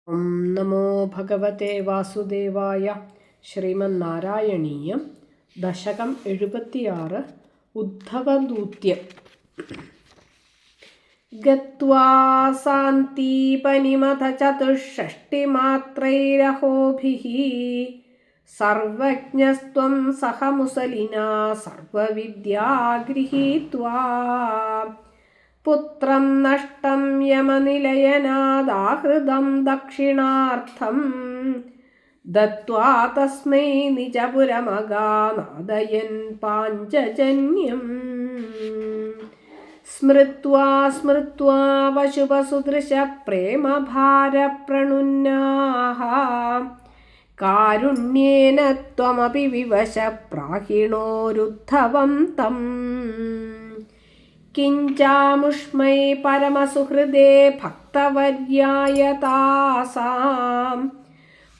ഓം നമോ ഭഗവതേ വാസുദേവായ. ശ്രീമന്നാരായണീയം. ദശകം 76. ഉദ്ധവദൂത്യം. ഗത്വാ സാന്തീപനിമഥ ചതുഷ്ഷഷ്ടിമാത്രൈരഹോഭിഃ സർവജ്ഞസ്ത്വം സഹ മുസലിനാ സർവവിദ്യാ ഗൃഹീത്വാ പുത്രം നഷ്ടം യമനിലയനാദാഹൃതം ദക്ഷിണാർത്ഥം ദത്വാ തസ്മൈ നിജപുരമഗാനാദയൻ പാഞ്ചജന്യം സ്മൃത്വാ സ്മൃത്വാ വശുപസുദൃശ പ്രേമഭാരപ്രണുന്നാഃ കാരുണ്യേന ത്വമപി വിവശ പ്രാഹിണോരുദ്ധവം തം കിഞ്ചാമുഷ്മൈ പരമസുഹൃദേ ഭക്തവർയായ താസാം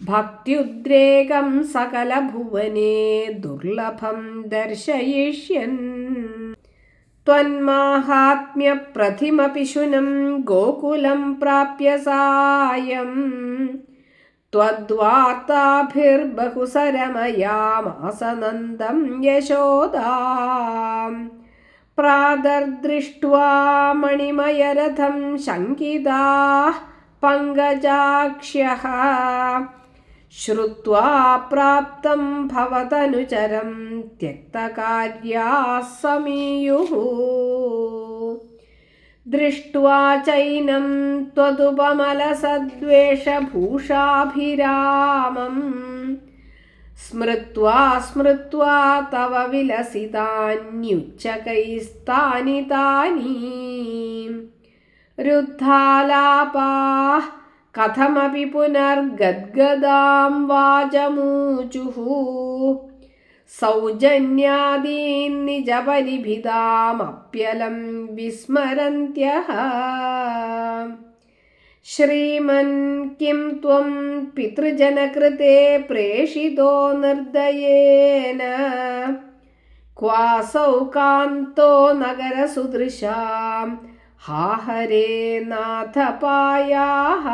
ഭക്ത്യുദ്രേകം സകലഭുവനേ ദുർലഭം ദർശയിഷ്യൻ ത്വന്മാഹാത്മ്യപ്രഥിമപി ശുനം ഗോകുലം പ്രാപ്യ സായം ത്വദ്വാർത്താഭിർബഹുസരമയാമാസനന്ദം യശോദാം പ്രാതർദൃഷ്ട്വാ മണിമയരഥം ശങ്കിതാഃ പങ്കജാക്ഷ്യഃ ശ്രുത്വാ പ്രാപ്തം ഭവതനുചരം ത്യക്തകാര്യാഃ സമീയുഃ ദൃഷ്ട്വാ ചൈനം ത്വദുപമലസദ്വേഷഭൂഷാഭിരാമം സ്മൃത്വാ സ്മൃത്വാ തവ വിലസിതാന്യുച്ചകൈസ്താനി താനി രുദ്ധാലാപാഃ കഥമപി പുനർഗദ്ഗദാം വാചമൂചുഃ സൗജന്യാദീൻ നിജപരിഭിതാമപ്യലം വിസ്മരന്ത്യഃ ശ്രീമൻ കിം ത്വം പിതൃജനകൃതേ പ്രേഷിതോ നിർദയേന ക്വാസൗ കാന്തോ നഗരസുദൃശാം ഹാ ഹരേ നാഥപായാഃ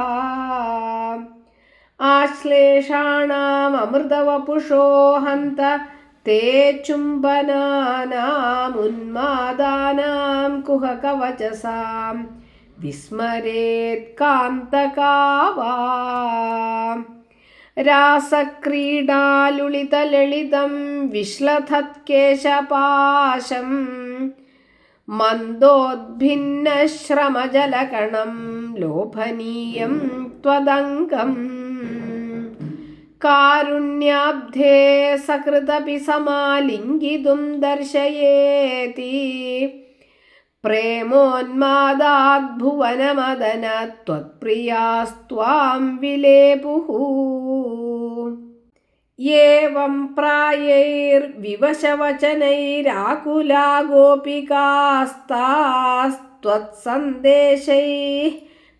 ആശ്ലേഷാണാമൃതവപുഷോ ഹന്ത തേ ചുംബനാനാമുന്മാദാനാം കുഹകവചസാം വിസ്മരേത് കാന്തകാവാ രാസക്രീഡാലുളിതലളിതം വിശ്ലഥത്കേശപാശം മന്ദോദ്ഭിന്നശ്രമജലകണം ലോഭനീയം ത്വദംഗം കാരുണ്യാബ്ധേ സകൃതപി സമാലിംഗിതും ദർശയേതി പ്രേമോന്മാദാദ്ഭുവനമദന ത്വത്പ്രിയാസ്ത്വാം വിലേപുഃ ഏവം പ്രായൈർവിവശവചനൈരാകുലാ ഗോപികാസ്താസ്ത്വത്സന്ദേശൈഃ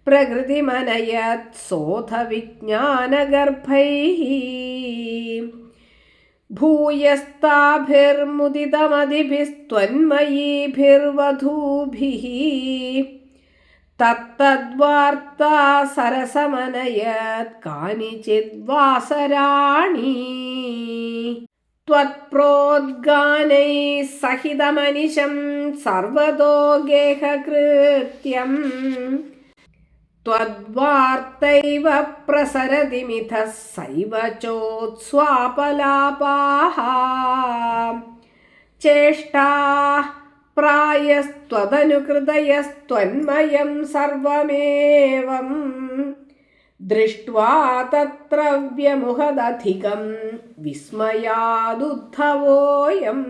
പ്രകൃതിമനയത് സോഥ വിജ്ഞാനഗർഭൈഃ ഭൂയസ്താഭിർമുദിതമതിഭിസ്ത്വന്മയീഭിർവധൂഭിഃ തത്തദ്വാർത്താ സരസമനയത് കാനിചിത് വാസരാണി ത്വത്പ്രോദ്ഗാനൈഃ സഹിതമനിശം സർവതോ ഗേഹകൃത്യം ത്വദ്വാർത്തൈവ പ്രസരതി മിഥഃ സൈവ ചോത്സ്വാപലാപാഃ ചേഷ്ടാഃ പ്രായസ്ത്വദനുകൃതയസ്ത്വന്മയം സർവമേവം ദൃഷ്ട്വാ തത്ര വ്യമുഹദധികം വിസ്മയാദുദ്ധവോയം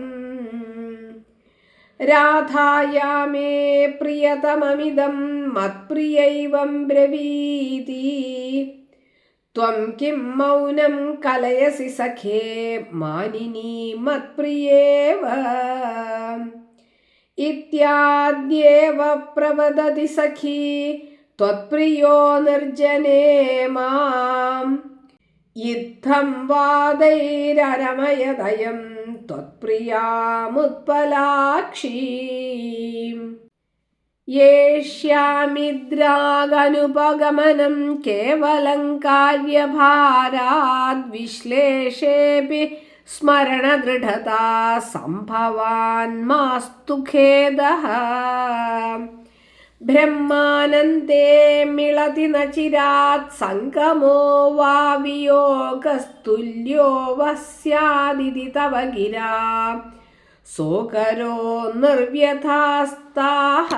രാധായാ മേ പ്രിയതമമിദം മത്പ്രിയൈവം ബ്രവീതി ത്വം കിം മൗനം കലയസി സഖേ മാനിനീ മത്പ്രിയേവ ഇത്യാദ്യേവ പ്രവദതി സഖീ ത്വത്പ്രിയോ നിർജനേ മാം ഇത്തം വാദൈരരമയദയം ത്വത്പ്രിയാമുത്പലാക്ഷീം യേഷ്യാമിദ്രാഗനുപഗമനം കേവലം കാര്യഭാരാദ് വിശ്ലേഷേപി സ്മരണദൃഢതാ സംഭവാൻ മാസ്തു ഖേദഃ ബ്രഹ്മാനന്ദേ മിളതി ന ചിരാത് സംഗമോ വാ വിയോഗസ്തുല്യോ വസ്യാദിതി തവ ഗിരാ സോകരോ നിർവ്യഥാസ്താഃ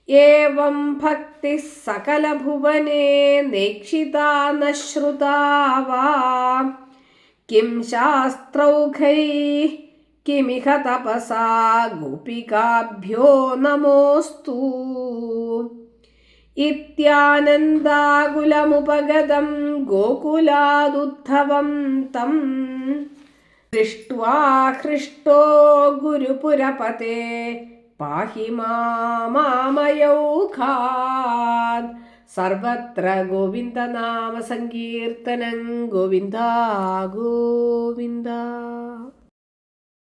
ഏവം ഭക്തി സകലഭുവനേ നേക്ഷിതാ ന ശ്രുതാ വാ കിം ശാസ്ത്രൗഘൈഃ കിമിഹ തപസാ ഗോപികാഭ്യോ നമോസ്തു ഇത്യാനന്ദാകുലമുപഗതം ഗോകുലാദുദ്ധവം തം ദൃഷ്ട്വാ ഹൃഷ്ടോ ഗുരുപുരപതേ പാഹി മാമയൗഘാത്. സർവത്ര ഗോവിന്ദനാമ സങ്കീർത്തനം. ഗോവിന്ദ ഗോവിന്ദ.